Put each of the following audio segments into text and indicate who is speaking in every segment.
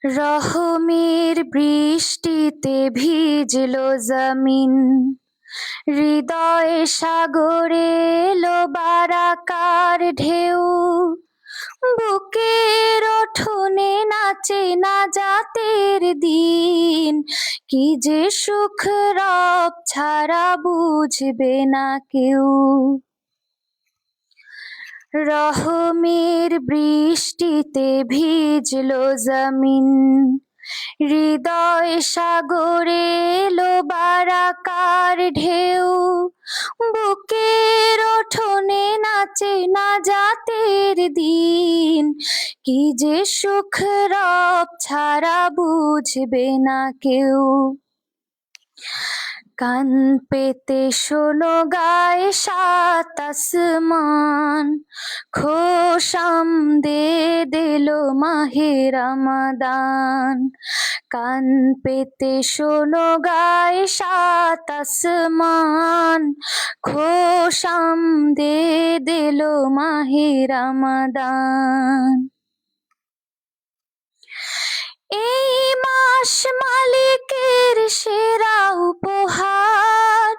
Speaker 1: রহমের বৃষ্টিতে ভিজলো জমিন, হৃদয়ে সাগরে এলো বারাকার ঢেউ। বুকের উঠোনে নাচে না জাতের দিন, কি যে সুখ রব ছাড়া বুঝবে না কেউ। রহমের বৃষ্টিতে ভিজলো জমিন, হৃদয় সাগরে এলো বারাকার ঢেউ। বুকের উঠোনে নাচে না জাতের দিন, কি যে সুখ রব ছাড়া বুঝবে না কেউ। কান পেতে শোনো গায়ে সাত আসমান, খোশাম দে দিলো মাহে রমাদান। কান পেতে শোনো গায়ে সাত আসমান, খোশাম দে দিলো মাহে রমাদান। এই মাস মালিকের সেরা উপহার,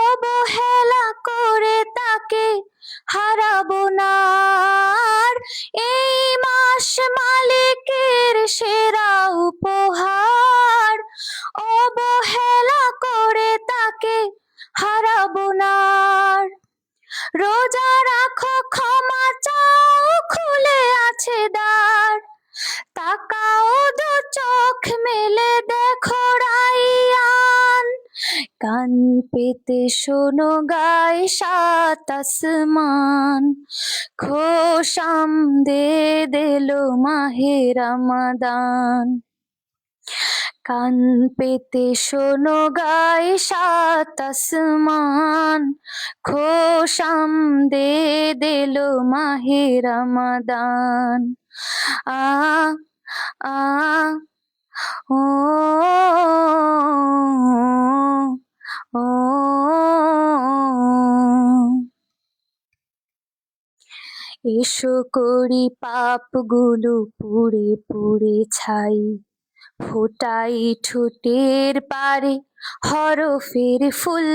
Speaker 1: অবহেলা করে তাকে হারাবো না। এই মাস মালিকের সেরা উপহার, অবহেলা করে তাকে হারাবো না। রোজা রাখো, ক্ষমা চাও, খুলে আছে দ্বার। তাকাও দু চোখ মেলে দেখো রাইয়ান। কান পেতে শোনো গায়ে সাত আসমান, খোশাম দে দিলো মাহে রমাদান। কান পেতে শোনো গায়ে সাত আসমান, খোশাম দে দিলো মাহে রমাদান। আ আ ও ও এসো করি পাপগুলো পুড়ে পুড়ে ছাই, ফোটাই ঠোঁটের পারে হরফের ফুল।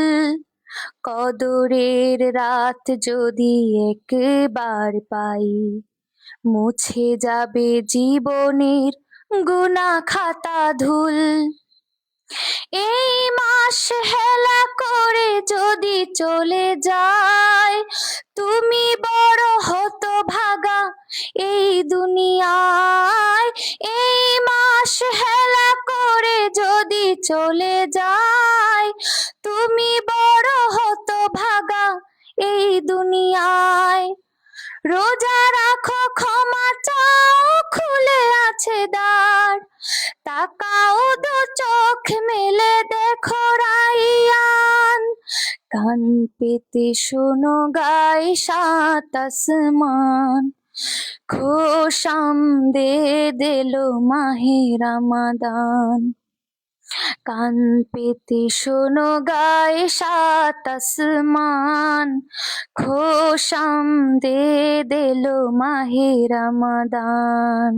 Speaker 1: কদরের রাত যদি একবার পাই, মুছে যাবে জীবনের গুনাহ খাতা ধুল। এই মাস হেলা করে যদি চলে যায়, তুমি বড় হতভাগা এই দুনিয়ায়। এই মাস হেলা করে যদি চলে যায়, তুমি বড় হতভাগা এই দুনিয়ায়। রোজা রাখো, ক্ষমা চাও, খুলে আছে দ্বার। তাকাও দু চোখ মেলে দেখো রাইয়ান। কান পেতে শোনো গায়ে সাত আসমান, খোশাম দে দিলো মাহে রমাদান। কান পেতে শোনো গায়ে সাত আসমান, খোশাম দে দিলো মাহে রমাদান।